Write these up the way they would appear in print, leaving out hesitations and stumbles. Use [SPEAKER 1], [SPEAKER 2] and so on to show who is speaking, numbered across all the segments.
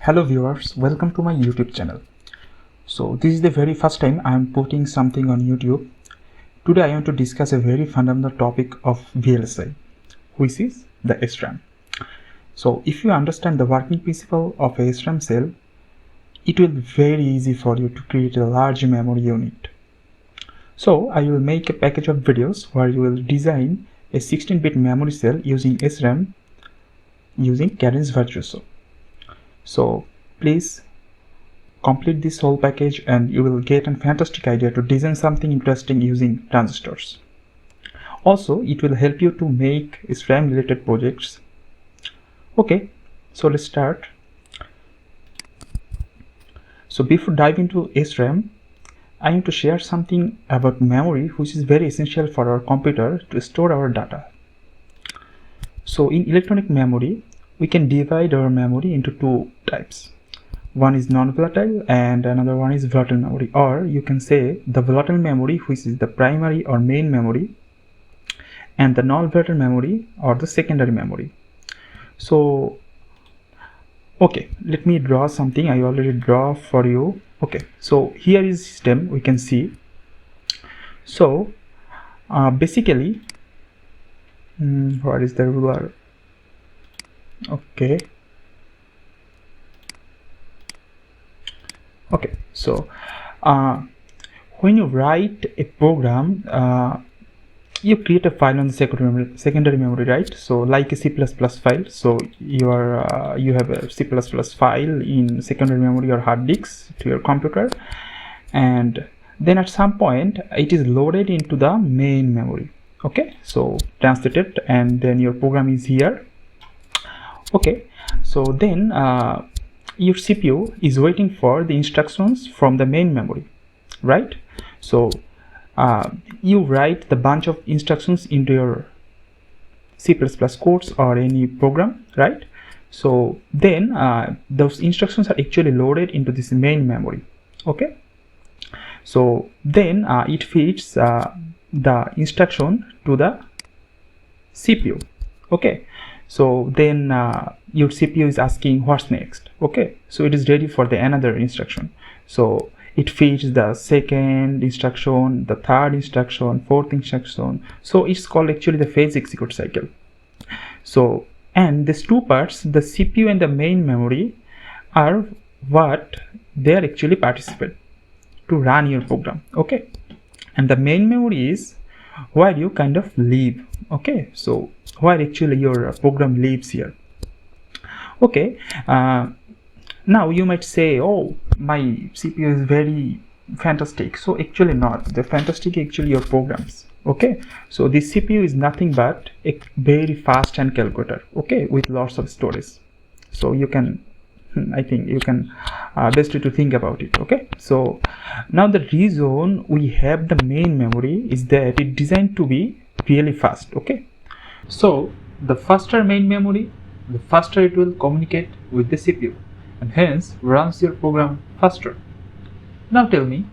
[SPEAKER 1] Hello viewers, welcome to my YouTube channel. So this is the very first time I am putting something on YouTube. Today I want to discuss a very fundamental topic of VLSI, which is the SRAM. So if you understand the working principle of a SRAM cell, it will be very easy for you to create a large memory unit. So I will make a package of videos where you will design a 16-bit memory cell using SRAM using CADENCE VIRTUOSO. So please complete this whole package and you will get a fantastic idea to design something interesting using transistors. Also, it will help you to make SRAM related projects. Okay, so let's start. So before diving into SRAM, I need to share something about memory which is very essential for our computer to store our data. So in electronic memory, we can divide our memory into two types. One is non-volatile and another one is volatile memory, or you can say the volatile memory, which is the primary or main memory, and the non-volatile memory or the secondary memory. So okay, let me draw something. I already draw for you. Okay, so here is system, we can see. So basically what is the ruler? Okay, so when you write a program, you create a file on the secondary memory, right? So like a C++ file. So you have a C++ file in secondary memory or hard disks to your computer, and then at some point it is loaded into the main memory. Okay, so translated, and then your program is here. Okay, so then your CPU is waiting for the instructions from the main memory, right? So you write the bunch of instructions into your C++ codes or any program, right? So then those instructions are actually loaded into this main memory. Okay, so then it feeds the instruction to the CPU. Okay, so then your CPU is asking what's next. Okay, so it is ready for the another instruction. So it feeds the second instruction, the third instruction, fourth instruction. So it's called actually the phase execute cycle. So, and these two parts, the CPU and the main memory, are what they are actually participate to run your program. Okay, and the main memory is where you kind of live. Okay, so where actually your program lives here. Okay, now you might say, oh, my CPU is very fantastic. So actually not. The fantastic actually your programs. Okay, so this CPU is nothing but a very fast hand calculator, okay, with lots of storage. So you can, I think you can best to think about it. Okay, so now the reason we have the main memory is that it's designed to be really fast. Okay, so the faster main memory, the faster it will communicate with the CPU, and hence runs your program faster. Now tell me,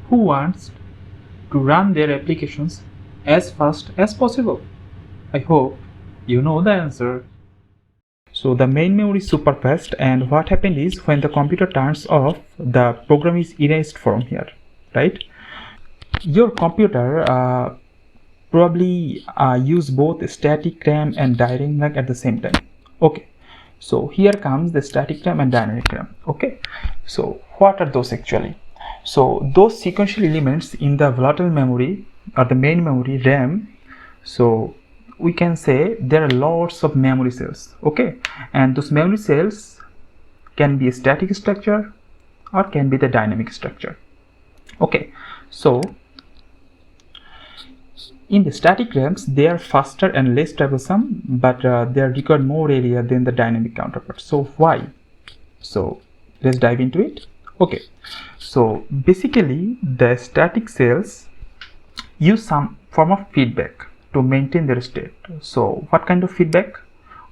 [SPEAKER 1] who wants to run their applications as fast as possible? I hope you know the answer. So the main memory is super fast, and what happened is when the computer turns off, the program is erased from here, right? Your computer probably use both static RAM and dynamic RAM at the same time. Okay, so here comes the static RAM and dynamic RAM. Okay, so what are those actually? So those sequential elements in the volatile memory or the main memory RAM, so we can say there are lots of memory cells. Okay, and those memory cells can be a static structure or can be the dynamic structure. Okay, so in the static RAMs, they are faster and less troublesome, but they require more area than the dynamic counterparts. So why? So let's dive into it. Okay, so basically the static cells use some form of feedback to maintain their state. So what kind of feedback?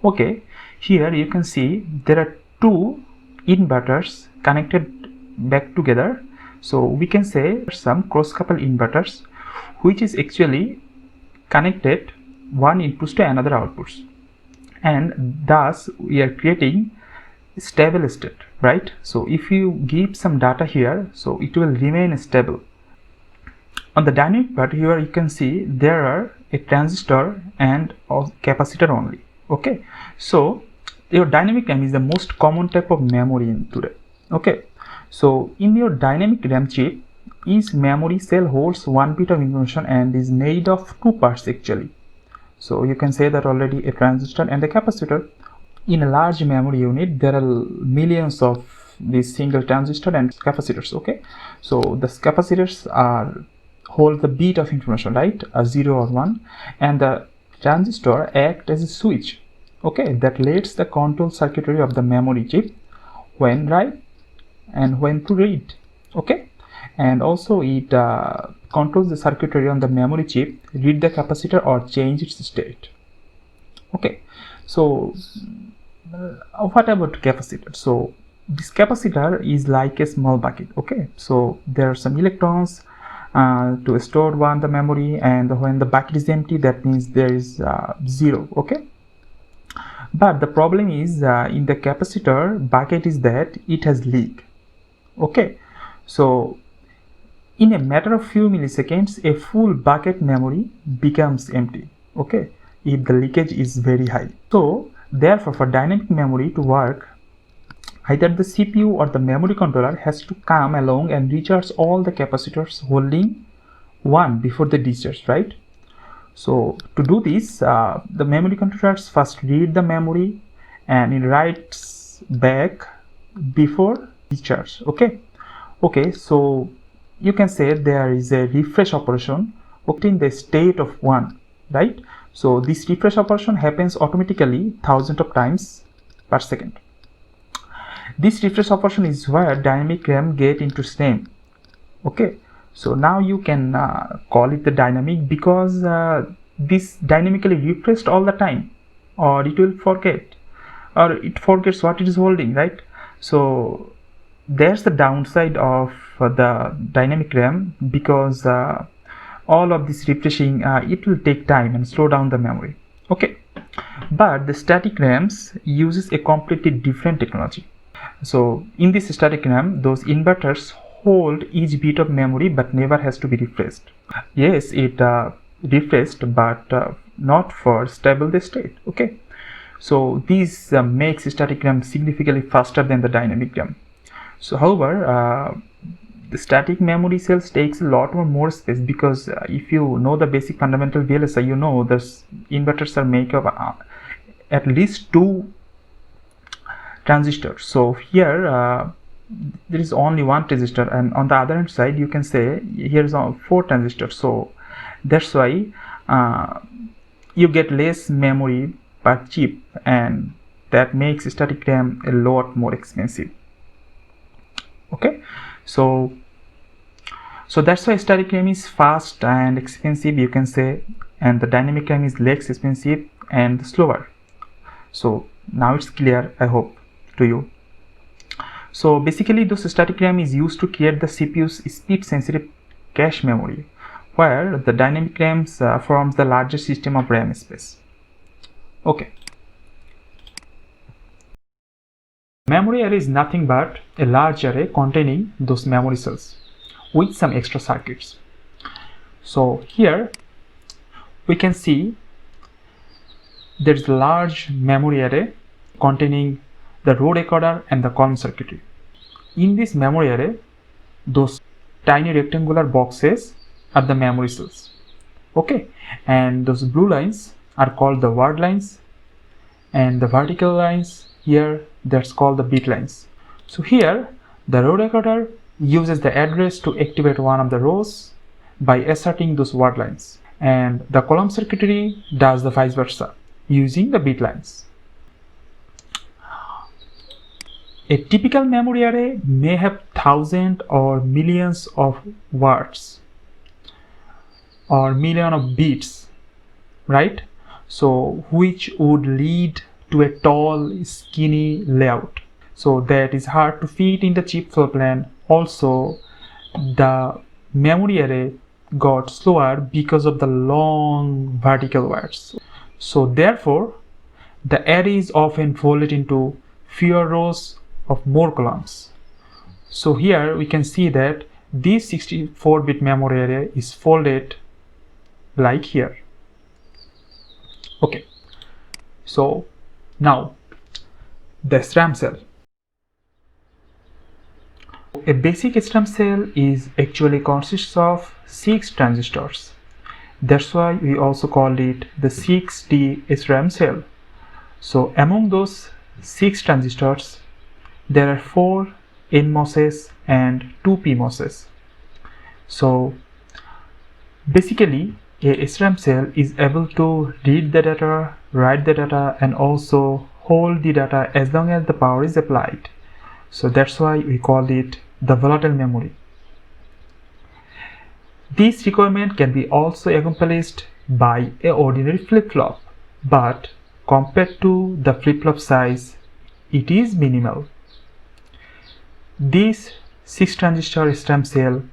[SPEAKER 1] Okay, here you can see there are two inverters connected back together. So we can say some cross-couple inverters, which is actually connected one inputs to another outputs, and thus we are creating stable state. right? So if you give some data here, so it will remain stable. On the dynamic part here, you can see there are a transistor and a capacitor only. Okay, so your dynamic RAM is the most common type of memory in today. Okay, so in your dynamic RAM chip, each memory cell holds 1 bit of information and is made of 2 parts actually. So you can say that already, a transistor and a capacitor. In a large memory unit, there are millions of these single transistor and capacitors. Okay, so the capacitors hold the bit of information, right, a 0 or 1, and the transistor act as a switch, okay, that lets the control circuitry of the memory chip when write and when to read. Okay, and also it controls the circuitry on the memory chip, read the capacitor or change its state. Okay, so what about capacitor? So this capacitor is like a small bucket. Okay, so there are some electrons to store the memory, and when the bucket is empty, that means there is 0. Okay, but the problem is in the capacitor bucket is that it has leak. Okay, so in a matter of few milliseconds, a full bucket memory becomes empty. Okay, if the leakage is very high. So therefore, for dynamic memory to work, either the CPU or the memory controller has to come along and recharge all the capacitors holding 1 before they discharge, right? So to do this, the memory controllers first read the memory and it writes back before discharge. Okay, so you can say there is a refresh operation in the state of 1, right? So this refresh operation happens automatically thousands of times per second. This refresh operation is where dynamic RAM get into SRAM. Okay, so now you can call it the dynamic because this dynamically refreshed all the time, or it will forget, or it forgets what it is holding, right? So there's the downside of the dynamic RAM, because all of this refreshing it will take time and slow down the memory. Okay, but the static RAMs uses a completely different technology. So in this static RAM, those inverters hold each bit of memory but never has to be refreshed. Yes, it refreshed, but not for stable the state. Okay, so this makes static RAM significantly faster than the dynamic RAM. So however, the static memory cells takes a lot more space, because if you know the basic fundamental VLSI, you know the inverters are made of at least 2 transistors. So here there is only 1 transistor, and on the other hand side you can say here is 4 transistors. So that's why you get less memory per chip, and that makes static RAM a lot more expensive. Okay, so that's why static RAM is fast and expensive, you can say, and the dynamic RAM is less expensive and slower. So now it's clear, I hope, to you. So basically those static RAM is used to create the CPU's speed sensitive cache memory, where the dynamic RAMs forms the largest system of RAM space. Okay, memory array is nothing but a large array containing those memory cells with some extra circuits. So here we can see there is a large memory array containing the row recorder and the column circuitry. In this memory array, those tiny rectangular boxes are the memory cells. Okay, and those blue lines are called the word lines, and the vertical lines here, that's called the bit lines. So here the row recorder uses the address to activate one of the rows by asserting those word lines, and the column circuitry does the vice versa using the bit lines. A typical memory array may have thousands or millions of words or million of bits, right? So which would lead to a tall, skinny layout. So that is hard to fit in the chip floor plan. Also, the memory array got slower because of the long vertical wires. So therefore, the array is often folded into fewer rows of more columns. So here we can see that this 64-bit memory array is folded like here. Okay, so now the SRAM cell. A basic SRAM cell is actually consists of 6 transistors. That's why we also call it the 6D SRAM cell. So among those 6 transistors, there are 4 NMOSes and 2 PMOSes. So basically a SRAM cell is able to read the data, write the data, and also hold the data as long as the power is applied. So that's why we call it the volatile memory. This requirement can be also accomplished by an ordinary flip-flop, but compared to the flip-flop size, it is minimal. This 6 transistor SRAM cell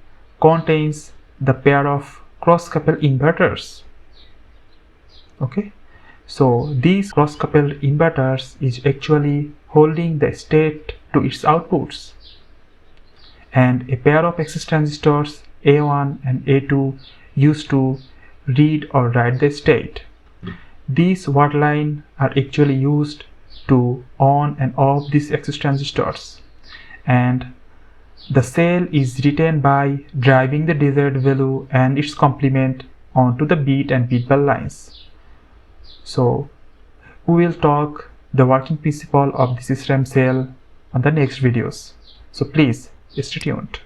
[SPEAKER 1] contains the pair of cross-coupled inverters. Okay, so these cross-coupled inverters is actually holding the state to its outputs, and a pair of access transistors A1 and A2 used to read or write the state. These watt lines are actually used to on and off these access transistors, and the cell is written by driving the desired value and its complement onto the bit and bit bar lines. So we will talk the working principle of this SRAM cell on the next videos. So please stay tuned.